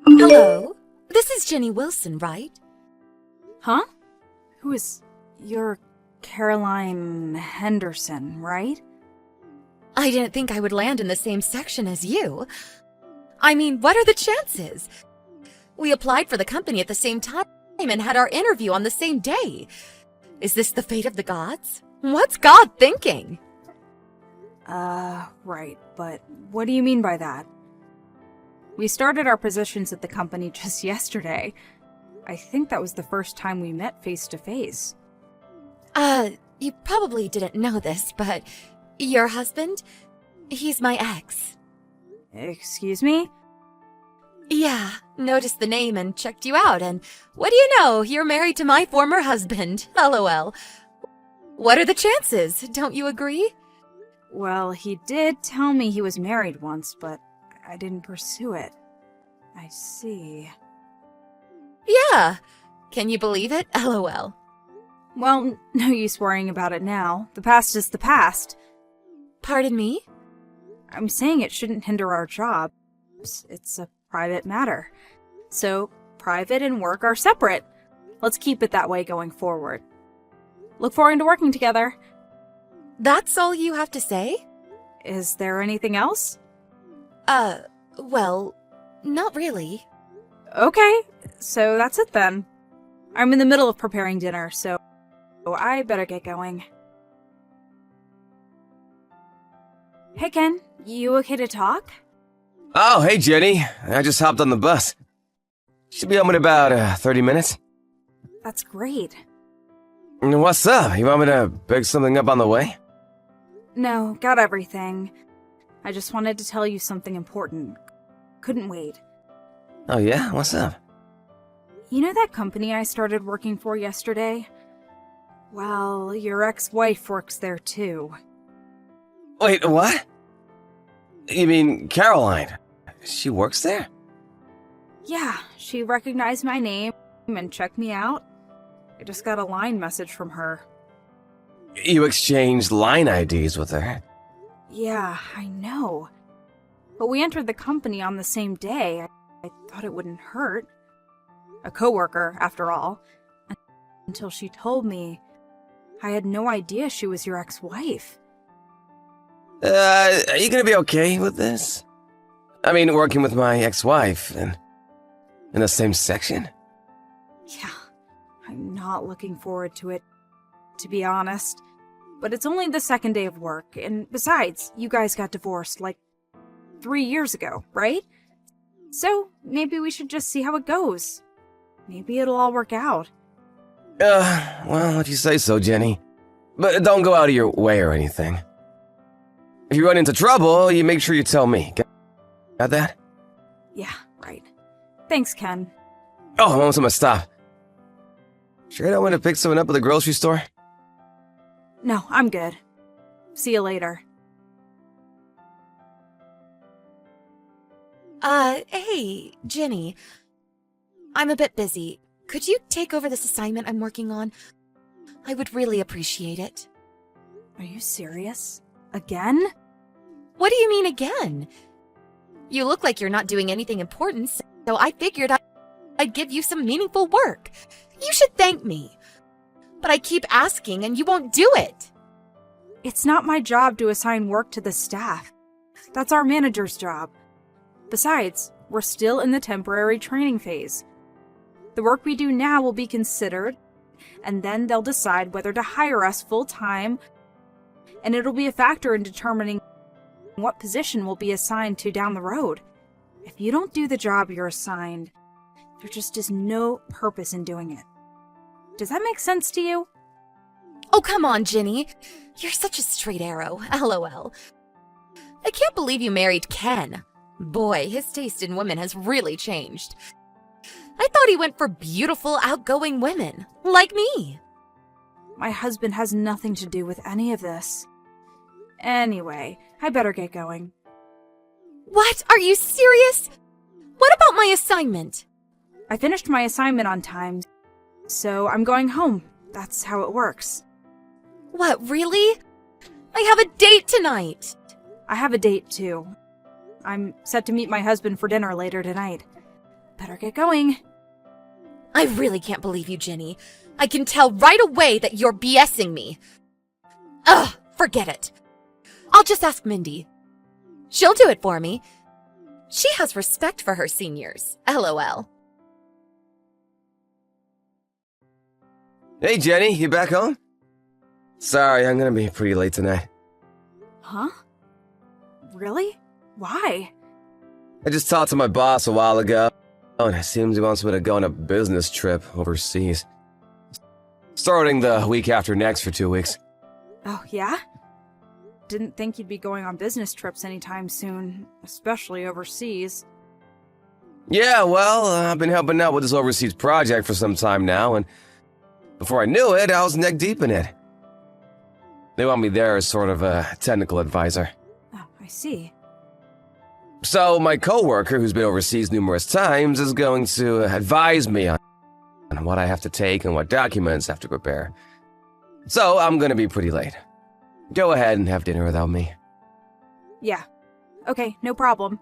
Hello? This is Jenny Wilson, right? Huh? Who is... You're Caroline Henderson, right? I didn't think I would land in the same section as you. I mean, what are the chances? We applied for the company at the same time and had our interview on the same day. Is this the fate of the gods? What's God thinking? Right, but what do you mean by that? We started our positions at the company just yesterday. I think that was the first time we met face to face. You probably didn't know this, but your husband? He's my ex. Excuse me? Yeah, noticed the name and checked you out, and what do you know? You're married to my former husband. LOL. What are the chances? Don't you agree? Well, he did tell me he was married once, but I didn't pursue it. I see. Yeah. Can you believe it? LOL. Well, no use worrying about it now. The past is the past. Pardon me? I'm saying it shouldn't hinder our jobs. It's a private matter. So, private and work are separate. Let's keep it that way going forward. Look forward to working together. That's all you have to say? Is there anything else? Well, not really. Okay, so that's it then. I'm in the middle of preparing dinner, so I better get going. Hey Ken, you okay to talk? Oh, hey Jenny. I just hopped on the bus. Should be home in about 30 minutes. That's great. What's up? You want me to pick something up on the way? No, got everything. I just wanted to tell you something important. Couldn't wait. Oh yeah? What's up? You know that company I started working for yesterday? Well, your ex-wife works there too. Wait, what? You mean Caroline? She works there? Yeah, she recognized my name and checked me out. I just got a line message from her. You exchanged line IDs with her? Yeah, I know. But we entered the company on the same day. I thought it wouldn't hurt. A coworker, after all. Until she told me. I had no idea she was your ex-wife. Are you gonna be okay with this? I mean, working with my ex-wife and in the same section? Yeah, I'm not looking forward to it, to be honest. But it's only the second day of work, and besides, you guys got divorced, like, 3 years ago, right? So, maybe we should just see how it goes. Maybe it'll all work out. Well, if you say so, Jenny. But don't go out of your way or anything. If you run into trouble, you make sure you tell me. Got that? Yeah, right. Thanks, Ken. Oh, I'm almost at my stop. Sure I don't want to pick someone up at the grocery store? No, I'm good. See you later. Hey, Jenny. I'm a bit busy. Could you take over this assignment I'm working on? I would really appreciate it. Are you serious? Again? What do you mean again? You look like you're not doing anything important, so I figured I'd give you some meaningful work. You should thank me. But I keep asking and you won't do it. It's not my job to assign work to the staff. That's our manager's job. Besides, we're still in the temporary training phase. The work we do now will be considered, and then they'll decide whether to hire us full-time, and it'll be a factor in determining what position we'll be assigned to down the road. If you don't do the job you're assigned, there just is no purpose in doing it. Does that make sense to you? Oh, come on, Jenny. You're such a straight arrow. LOL. I can't believe you married Ken. Boy, his taste in women has really changed. I thought he went for beautiful, outgoing women, like me. My husband has nothing to do with any of this. Anyway, I better get going. What? Are you serious? What about my assignment? I finished my assignment on time, so I'm going home. That's how it works. What, really? I have a date tonight. I have a date, too. I'm set to meet my husband for dinner later tonight. Better get going. I really can't believe you, Jenny. I can tell right away that you're BSing me. Ugh, forget it. I'll just ask Mindy. She'll do it for me. She has respect for her seniors. LOL. Hey, Jenny, you back home? Sorry, I'm gonna be pretty late tonight. Huh? Really? Why? I just talked to my boss a while ago, and it seems he wants me to go on a business trip overseas. Starting the week after next for 2 weeks. Oh, yeah? Didn't think you'd be going on business trips anytime soon, especially overseas. Yeah, well, I've been helping out with this overseas project for some time now, and before I knew it, I was neck deep in it. They want me there as sort of a technical advisor. Oh, I see. So my coworker, who's been overseas numerous times, is going to advise me on what I have to take and what documents I have to prepare. So I'm gonna be pretty late. Go ahead and have dinner without me. Yeah. Okay, no problem.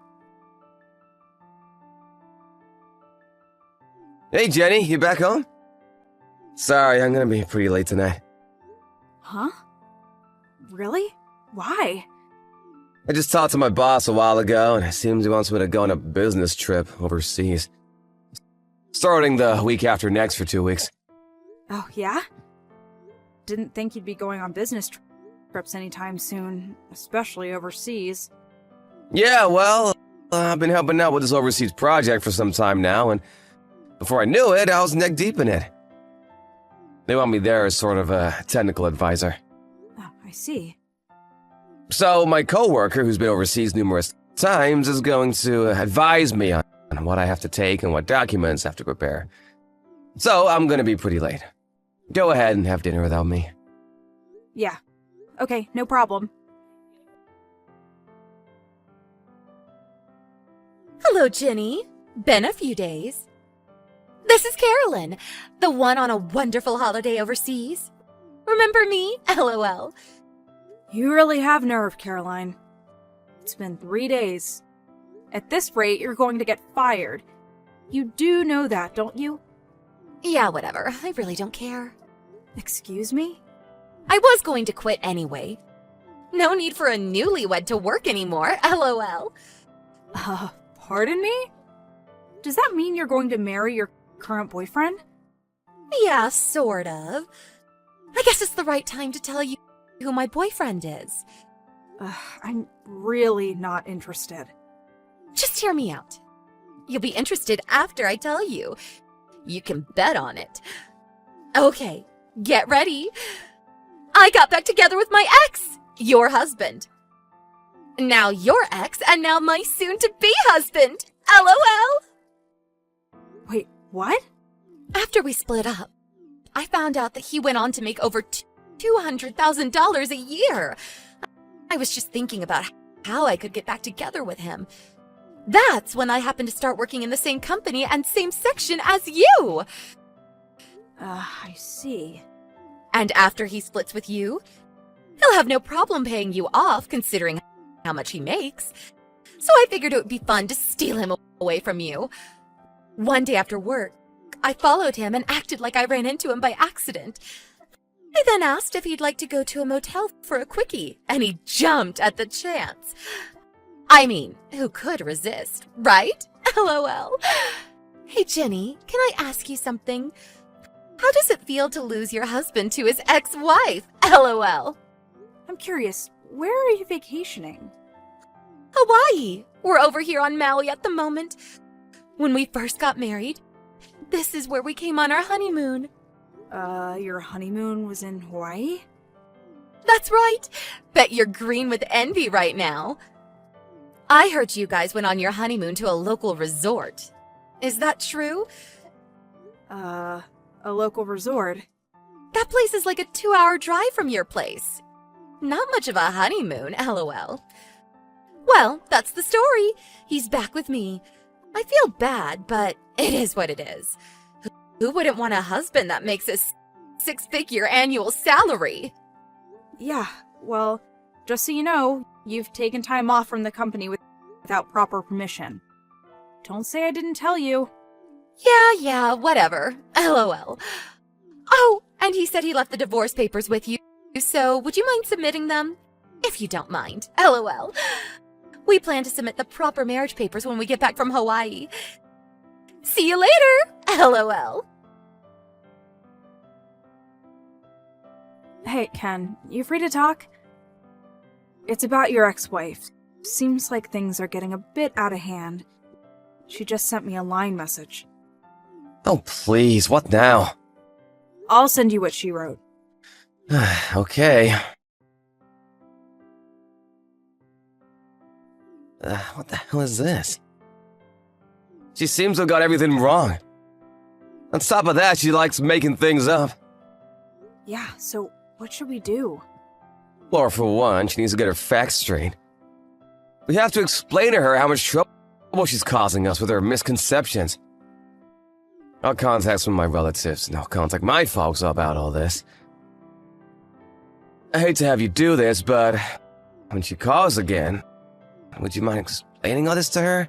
Hey, Jenny, you back home? Sorry, I'm gonna be pretty late tonight. Huh? Really? Why? I just talked to my boss a while ago, and it seems he wants me to go on a business trip overseas. Starting the week after next for 2 weeks. Oh, yeah? Didn't think you'd be going on business trips anytime soon, especially overseas. Yeah, well, I've been helping out with this overseas project for some time now, and before I knew it, I was neck deep in it. They want me there as sort of a technical advisor. Oh, I see. So my coworker, who's been overseas numerous times, is going to advise me on what I have to take and what documents I have to prepare. So I'm gonna be pretty late. Go ahead and have dinner without me. Yeah. Okay, no problem. Hello, Jenny. Been a few days. This is Carolyn, the one on a wonderful holiday overseas. Remember me? LOL. You really have nerve, Caroline. It's been 3 days. At this rate, you're going to get fired. You do know that, don't you? Yeah, whatever. I really don't care. Excuse me? I was going to quit anyway. No need for a newlywed to work anymore. LOL. Pardon me? Does that mean you're going to marry your current boyfriend? Yeah, sort of. I guess it's the right time to tell you who my boyfriend is. I'm really not interested. Just hear me out. You'll be interested after I tell you. You can bet on it. Okay, get ready. I got back together with my ex, your husband. Now your ex, and now my soon-to-be husband. LOL. Wait, what? After we split up, I found out that he went on to make over $200,000 a year. I was just thinking about how I could get back together with him. That's when I happened to start working in the same company and same section as you. I see. And after he splits with you, he'll have no problem paying you off considering how much he makes. So I figured it would be fun to steal him away from you. One day after work, I followed him and acted like I ran into him by accident. I then asked if he'd like to go to a motel for a quickie, and he jumped at the chance. I mean, who could resist, right? LOL. Hey, Jenny, can I ask you something? How does it feel to lose your husband to his ex-wife? LOL. I'm curious, where are you vacationing? Hawaii. We're over here on Maui at the moment. When we first got married, this is where we came on our honeymoon. Your honeymoon was in Hawaii? That's right. Bet you're green with envy right now. I heard you guys went on your honeymoon to a local resort. Is that true? A local resort? That place is like a 2-hour drive from your place. Not much of a honeymoon, LOL. Well, that's the story. He's back with me. I feel bad, but it is what it is. Who wouldn't want a husband that makes a 6-figure annual salary? Yeah, well, just so you know, you've taken time off from the company without proper permission. Don't say I didn't tell you. Yeah, whatever. LOL. Oh, and he said he left the divorce papers with you, so would you mind submitting them? If you don't mind. LOL. We plan to submit the proper marriage papers when we get back from Hawaii. See you later! LOL. Hey, Ken, you free to talk? It's about your ex-wife. Seems like things are getting a bit out of hand. She just sent me a line message. Oh, please, what now? I'll send you what she wrote. Okay. What the hell is this? She seems to have got everything wrong. On top of that, she likes making things up. Yeah, so what should we do? Well, for one, she needs to get her facts straight. We have to explain to her how much trouble she's causing us with her misconceptions. I'll contact some of my relatives, and I'll contact my folks about all this. I hate to have you do this, but when she calls again, would you mind explaining all this to her?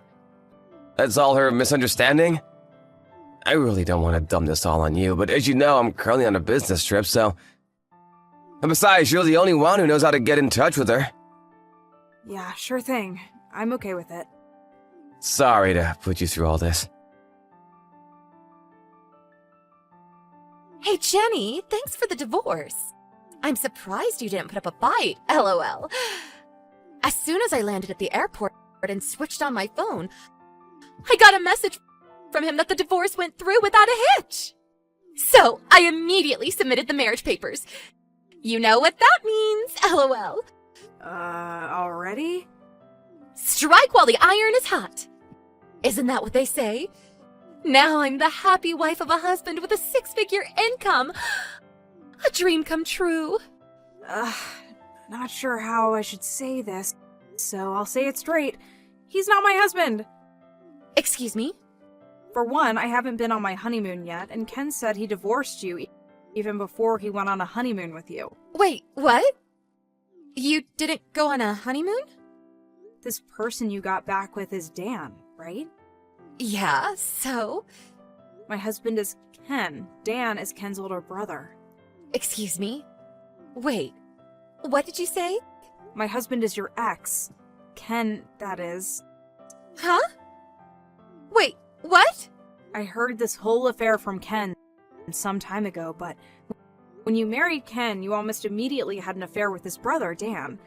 That's all her misunderstanding? I really don't want to dump this all on you, but as you know, I'm currently on a business trip, so... And besides, you're the only one who knows how to get in touch with her. Yeah, sure thing. I'm okay with it. Sorry to put you through all this. Hey, Jenny, thanks for the divorce. I'm surprised you didn't put up a fight, LOL. As soon as I landed at the airport and switched on my phone, I got a message from him that the divorce went through without a hitch. So I immediately submitted the marriage papers. You know what that means, LOL. Already? Strike while the iron is hot. Isn't that what they say? Now I'm the happy wife of a husband with a 6-figure income. A dream come true. Not sure how I should say this, so I'll say it straight. He's not my husband. Excuse me? For one, I haven't been on my honeymoon yet, and Ken said he divorced you even before he went on a honeymoon with you. Wait, what? You didn't go on a honeymoon? This person you got back with is Dan, right? Yeah, so? My husband is Ken. Dan is Ken's older brother. Excuse me? Wait, what did you say? My husband is your ex. Ken, that is. Huh? Wait, what? I heard this whole affair from Ken some time ago, but when you married Ken, you almost immediately had an affair with his brother, Dan.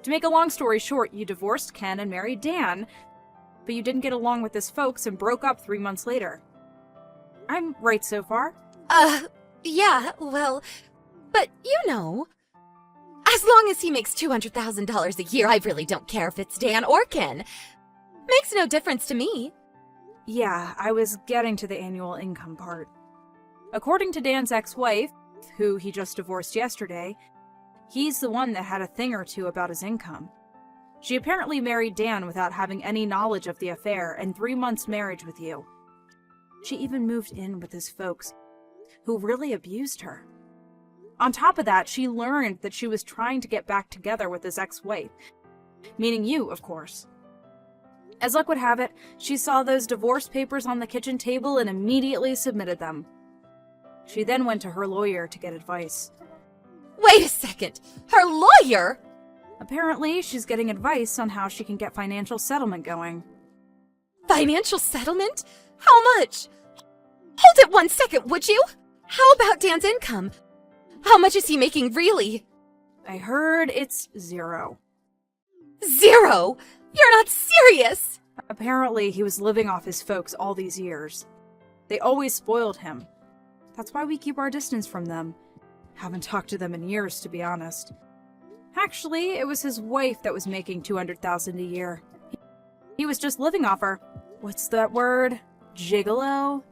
To make a long story short, you divorced Ken and married Dan, but you didn't get along with his folks and broke up 3 months later. I'm right so far? Yeah, well, but you know, as long as he makes $200,000 a year, I really don't care if it's Dan or Ken. Makes no difference to me. Yeah, I was getting to the annual income part. According to Dan's ex-wife, who he just divorced yesterday, he's the one that had a thing or two about his income. She apparently married Dan without having any knowledge of the affair and 3 months' marriage with you. She even moved in with his folks, who really abused her. On top of that, she learned that she was trying to get back together with his ex-wife, meaning you, of course. As luck would have it, she saw those divorce papers on the kitchen table and immediately submitted them. She then went to her lawyer to get advice. Wait a second, her lawyer? Apparently, she's getting advice on how she can get financial settlement going. Financial settlement? How much? Hold it 1 second, would you? How about Dan's income? How much is he making really? I heard it's 0. 0? You're not serious! Apparently, he was living off his folks all these years. They always spoiled him. That's why we keep our distance from them. Haven't talked to them in years, to be honest. Actually, it was his wife that was making $200,000 a year. He was just living off her. What's that word? Gigolo?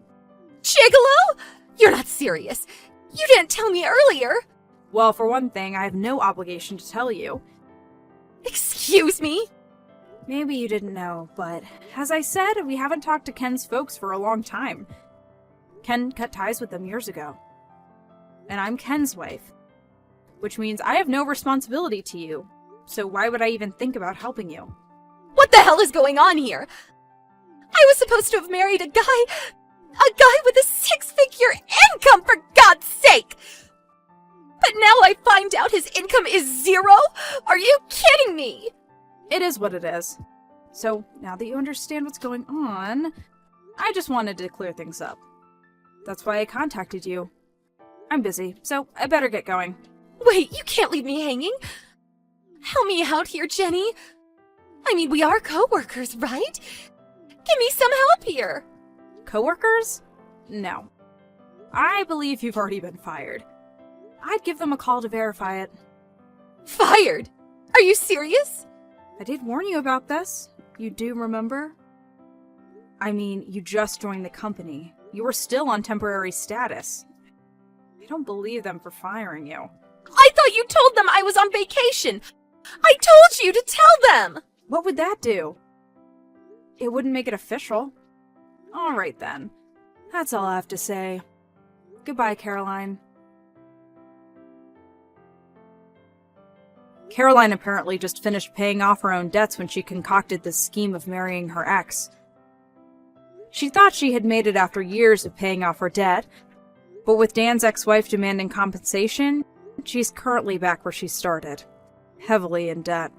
Gigolo? You're not serious. You didn't tell me earlier. Well, for one thing, I have no obligation to tell you. Excuse me? Maybe you didn't know, but as I said, we haven't talked to Ken's folks for a long time. Ken cut ties with them years ago. And I'm Ken's wife, which means I have no responsibility to you, so why would I even think about helping you? What the hell is going on here? I was supposed to have married a guy A guy with a six-figure income, for God's sake! But now I find out his income is zero? Are you kidding me? It is what it is. So, now that you understand what's going on, I just wanted to clear things up. That's why I contacted you. I'm busy, so I better get going. Wait, you can't leave me hanging. Help me out here, Jenny. I mean, we are co-workers, right? Give me some help here. Coworkers? No. I believe you've already been fired. I'd give them a call to verify it. Fired? Are you serious? I did warn you about this. You do remember? I mean, you just joined the company. You were still on temporary status. I don't believe them for firing you. I thought you told them I was on vacation. I told you to tell them. What would that do? It wouldn't make it official. All right then. That's all I have to say. Goodbye, Caroline. Caroline apparently just finished paying off her own debts when she concocted this scheme of marrying her ex. She thought she had made it after years of paying off her debt, but with Dan's ex-wife demanding compensation, she's currently back where she started, heavily in debt.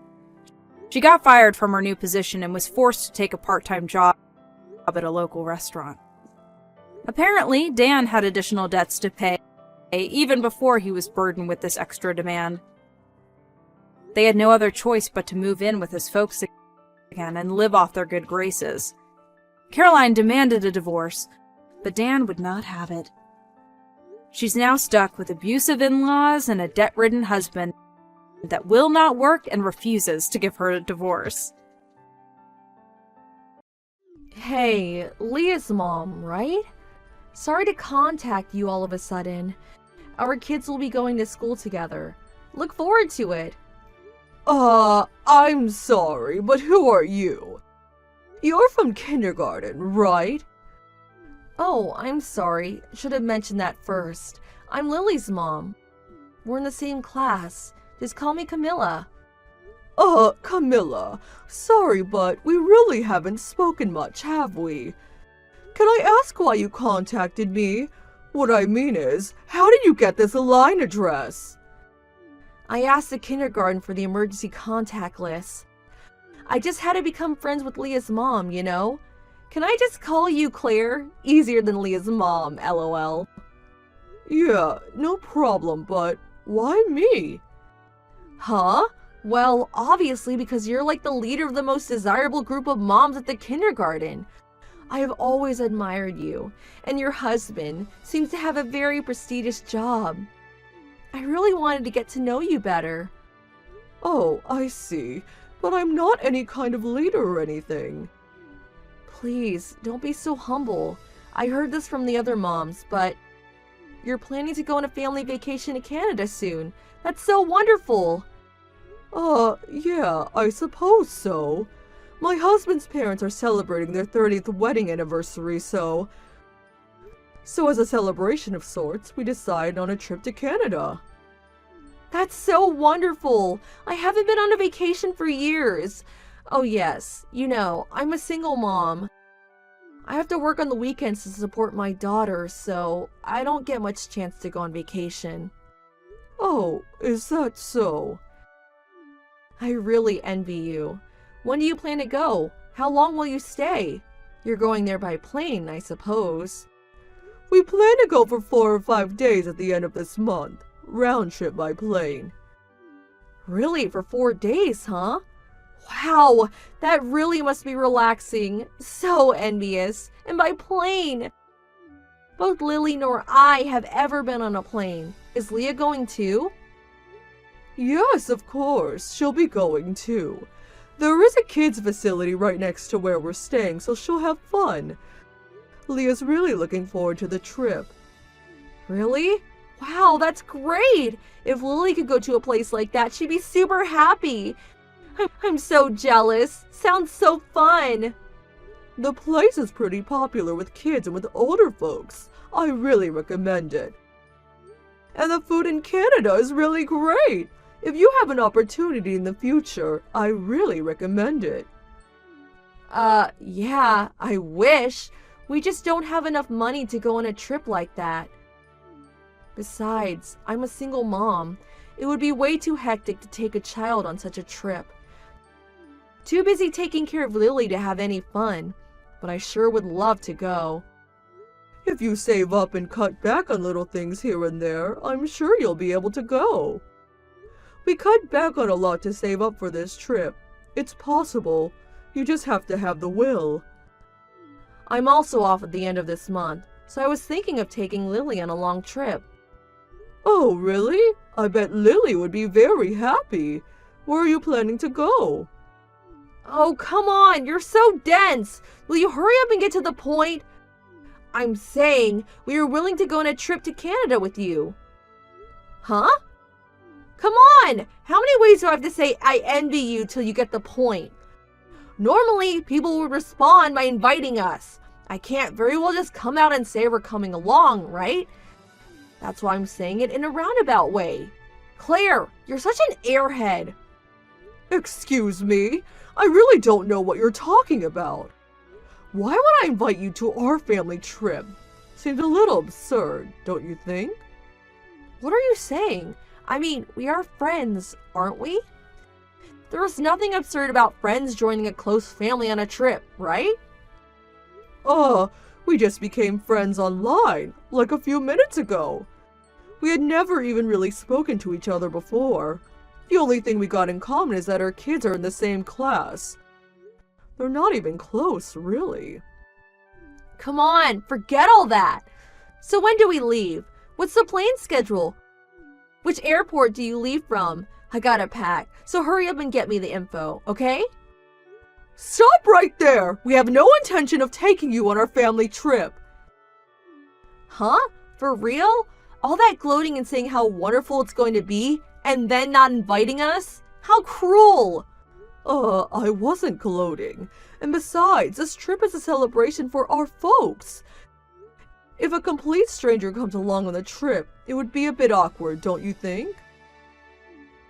She got fired from her new position and was forced to take a part-time job at a local restaurant. Apparently, Dan had additional debts to pay, even before he was burdened with this extra demand. They had no other choice but to move in with his folks again and live off their good graces. Caroline demanded a divorce, but Dan would not have it. She's now stuck with abusive in-laws and a debt-ridden husband that will not work and refuses to give her a divorce. Hey, Leah's mom, right? Sorry to contact you all of a sudden. Our kids will be going to school together. Look forward to it. I'm sorry, but who are you? You're from kindergarten, right? Oh, I'm sorry. Should have mentioned that first. I'm Lily's mom. We're in the same class. Just call me Camilla. Camilla. Sorry, but we really haven't spoken much, have we? Can I ask why you contacted me? What I mean is, how did you get this line address? I asked the kindergarten for the emergency contact list. I just had to become friends with Leah's mom, you know? Can I just call you Claire? Easier than Leah's mom, lol. Yeah, no problem, but why me? Huh? Well, obviously because you're like the leader of the most desirable group of moms at the kindergarten. I have always admired you, and your husband seems to have a very prestigious job. I really wanted to get to know you better. Oh, I see. But I'm not any kind of leader or anything. Please, don't be so humble. I heard this from the other moms, but you're planning to go on a family vacation to Canada soon. That's so wonderful. Yeah, I suppose so. My husband's parents are celebrating their 30th wedding anniversary, so as a celebration of sorts, we decided on a trip to Canada. That's so wonderful. I haven't been on a vacation for years. Oh yes, you know, I'm a single mom. I have to work on the weekends to support my daughter, so I don't get much chance to go on vacation. Oh, is that so? I really envy you. When do you plan to go? How long will you stay? You're going there by plane, I suppose. We plan to go for 4 or 5 days at the end of this month. Round trip by plane. Really? For 4 days, huh? Wow, that really must be relaxing. So envious. And by plane. Both Lily nor I have ever been on a plane. Is Leah going too? Yes, of course. She'll be going too. There is a kids' facility right next to where we're staying, so she'll have fun. Leah's really looking forward to the trip. Really? Wow, that's great! If Lily could go to a place like that, she'd be super happy. I'm so jealous. Sounds so fun. The place is pretty popular with kids and with older folks. I really recommend it. And the food in Canada is really great. If you have an opportunity in the future, I really recommend it. Yeah, I wish. We just don't have enough money to go on a trip like that. Besides, I'm a single mom. It would be way too hectic to take a child on such a trip. Too busy taking care of Lily to have any fun, but I sure would love to go. If you save up and cut back on little things here and there, I'm sure you'll be able to go. We cut back on a lot to save up for this trip. It's possible. You just have to have the will. I'm also off at the end of this month, so I was thinking of taking Lily on a long trip. Oh, really? I bet Lily would be very happy. Where are you planning to go? Oh, come on, you're so dense. Will you hurry up and get to the point? I'm saying we are willing to go on a trip to Canada with you. Huh? Come on! How many ways do I have to say I envy you till you get the point? Normally, people would respond by inviting us. I can't very well just come out and say we're coming along, right? That's why I'm saying it in a roundabout way. Claire, you're such an airhead. Excuse me? I really don't know what you're talking about. Why would I invite you to our family trip? Seems a little absurd, don't you think? What are you saying? I mean, we are friends, aren't we? There is nothing absurd about friends joining a close family on a trip, right? We just became friends online, like a few minutes ago. We had never even really spoken to each other before. The only thing we got in common is that our kids are in the same class. They're not even close, really. Come on, forget all that. So when do we leave? What's the plane schedule? Which airport do you leave from? I gotta pack, so hurry up and get me the info, okay? Stop right there! We have no intention of taking you on our family trip. Huh? For real? All that gloating and saying how wonderful it's going to be, and then not inviting us? How cruel! I wasn't gloating. And besides, this trip is a celebration for our folks. If a complete stranger comes along on the trip, it would be a bit awkward, don't you think?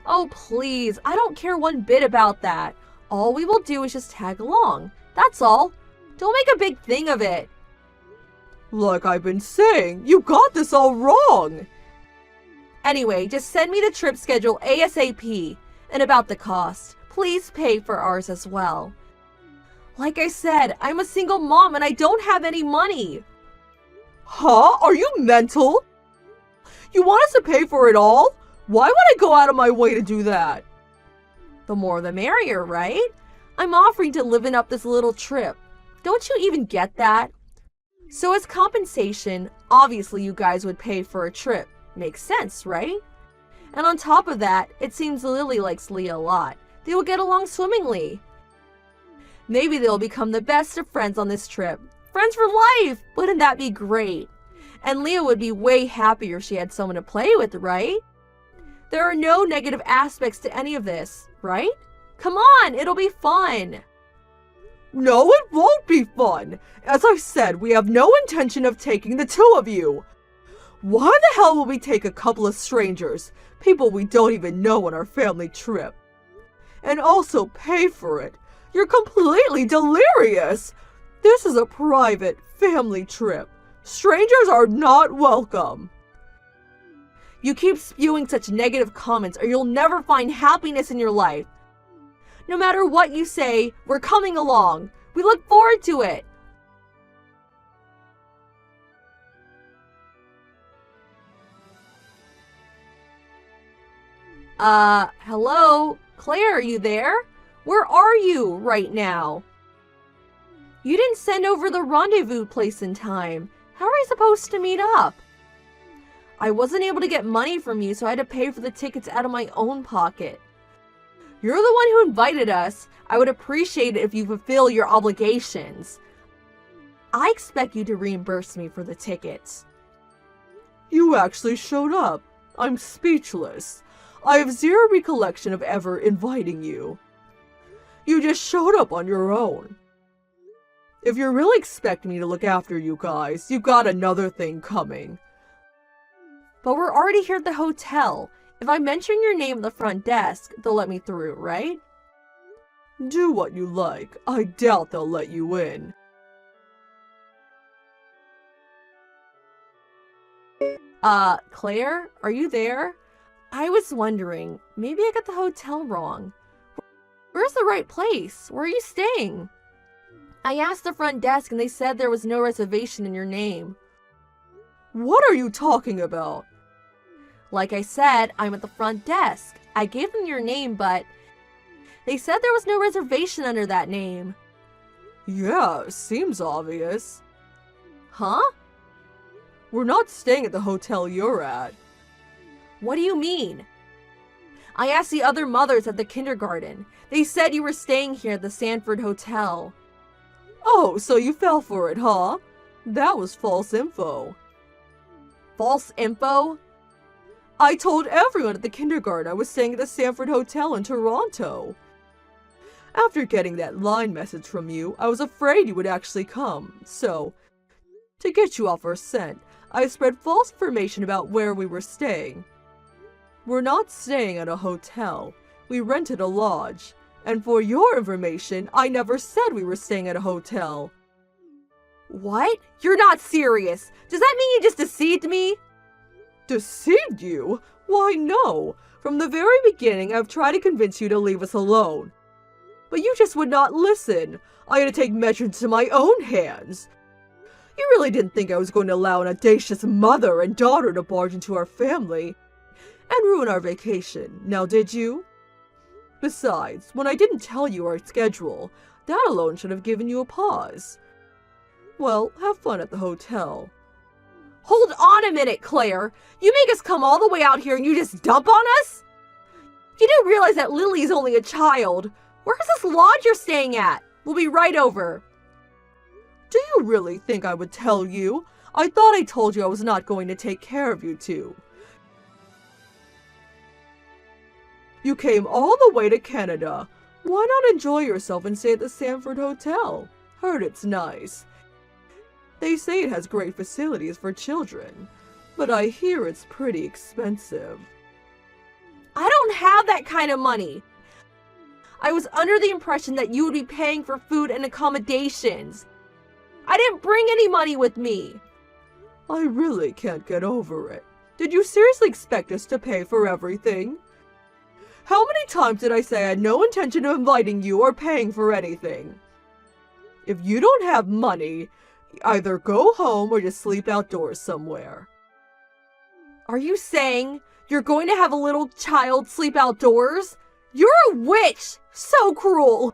Oh, please, I don't care one bit about that. All we will do is just tag along. That's all. Don't make a big thing of it. Like I've been saying, you got this all wrong. Anyway, just send me the trip schedule ASAP. And about the cost, please pay for ours as well. Like I said, I'm a single mom and I don't have any money. Huh? Are you mental? You want us to pay for it all? Why would I go out of my way to do that? The more the merrier, right? I'm offering to liven up this little trip. Don't you even get that? So as compensation, obviously you guys would pay for a trip. Makes sense, right? And on top of that, it seems Lily likes Leah a lot. They will get along swimmingly. Maybe they'll become the best of friends on this trip. Friends for life! Wouldn't that be great? And Leah would be way happier if she had someone to play with, right? There are no negative aspects to any of this, right? Come on, it'll be fun. No, it won't be fun. As I said, we have no intention of taking the two of you. Why the hell will we take a couple of strangers, people we don't even know on our family trip? And also pay for it? You're completely delirious. This is a private family trip. Strangers are not welcome. You keep spewing such negative comments or you'll never find happiness in your life. No matter what you say, we're coming along. We look forward to it. Hello? Claire, are you there? Where are you right now? You didn't send over the rendezvous place in time. How are we supposed to meet up? I wasn't able to get money from you, so I had to pay for the tickets out of my own pocket. You're the one who invited us. I would appreciate it if you fulfill your obligations. I expect you to reimburse me for the tickets. You actually showed up. I'm speechless. I have zero recollection of ever inviting you. You just showed up on your own. If you're really expecting me to look after you guys, you've got another thing coming. But we're already here at the hotel. If I mention your name at the front desk, they'll let me through, right? Do what you like. I doubt they'll let you in. Claire, are you there? I was wondering, maybe I got the hotel wrong. Where's the right place? Where are you staying? I asked the front desk and they said there was no reservation in your name. What are you talking about? Like I said, I'm at the front desk. I gave them your name, but they said there was no reservation under that name. Yeah, seems obvious. Huh? We're not staying at the hotel you're at. What do you mean? I asked the other mothers at the kindergarten. They said you were staying here at the Sanford Hotel. Oh, so you fell for it, huh? That was false info. False info? I told everyone at the kindergarten I was staying at the Sanford Hotel in Toronto. After getting that line message from you, I was afraid you would actually come, so to get you off our scent, I spread false information about where we were staying. We're not staying at a hotel. We rented a lodge. And for your information, I never said we were staying at a hotel. What? You're not serious. Does that mean you just deceived me? Deceived you? Why, no. From the very beginning, I've tried to convince you to leave us alone. But you just would not listen. I had to take measures into my own hands. You really didn't think I was going to allow an audacious mother and daughter to barge into our family and ruin our vacation, now did you? Besides, when I didn't tell you our schedule, that alone should have given you a pause. Well, have fun at the hotel. Hold on a minute, Claire. You make us come all the way out here and you just dump on us? You do realize that Lily's only a child. Where's this lodge you're staying at? We'll be right over. Do you really think I would tell you? I thought I told you I was not going to take care of you two. You came all the way to Canada. Why not enjoy yourself and stay at the Sanford Hotel? Heard it's nice. They say it has great facilities for children, but I hear it's pretty expensive. I don't have that kind of money. I was under the impression that you would be paying for food and accommodations. I didn't bring any money with me. I really can't get over it. Did you seriously expect us to pay for everything? How many times did I say I had no intention of inviting you or paying for anything? If you don't have money, either go home or just sleep outdoors somewhere. Are you saying you're going to have a little child sleep outdoors? You're a witch! So cruel!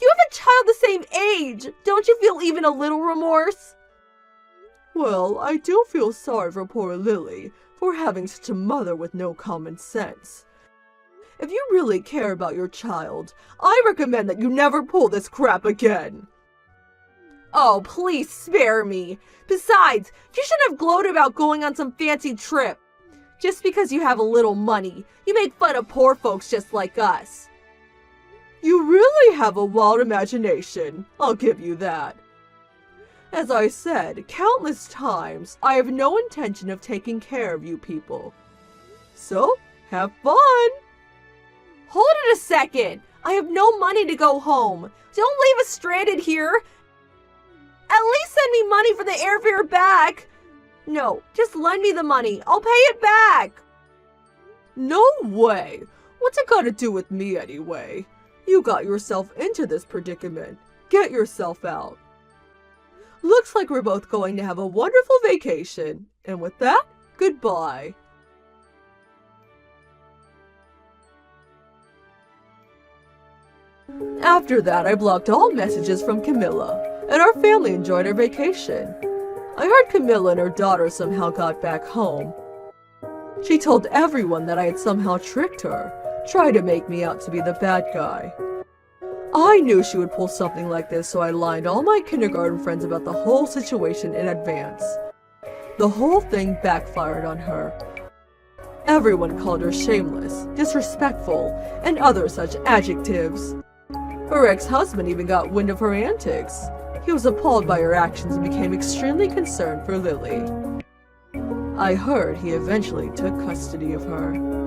You have a child the same age! Don't you feel even a little remorse? Well, I do feel sorry for poor Lily for having such a mother with no common sense. If you really care about your child, I recommend that you never pull this crap again. Oh, please spare me. Besides, you shouldn't have gloated about going on some fancy trip. Just because you have a little money, you make fun of poor folks just like us. You really have a wild imagination, I'll give you that. As I said countless times, I have no intention of taking care of you people. So, have fun! Hold it a second! I have no money to go home. Don't leave us stranded here. At least send me money for the airfare back. No, just lend me the money. I'll pay it back. No way! What's it got to do with me anyway? You got yourself into this predicament. Get yourself out. Looks like we're both going to have a wonderful vacation. And with that, goodbye. After that, I blocked all messages from Camilla, and our family enjoyed our vacation. I heard Camilla and her daughter somehow got back home. She told everyone that I had somehow tricked her, tried to make me out to be the bad guy. I knew she would pull something like this, so I lied to all my kindergarten friends about the whole situation in advance. The whole thing backfired on her. Everyone called her shameless, disrespectful, and other such adjectives. Her ex-husband even got wind of her antics. He was appalled by her actions and became extremely concerned for Lily. I heard he eventually took custody of her.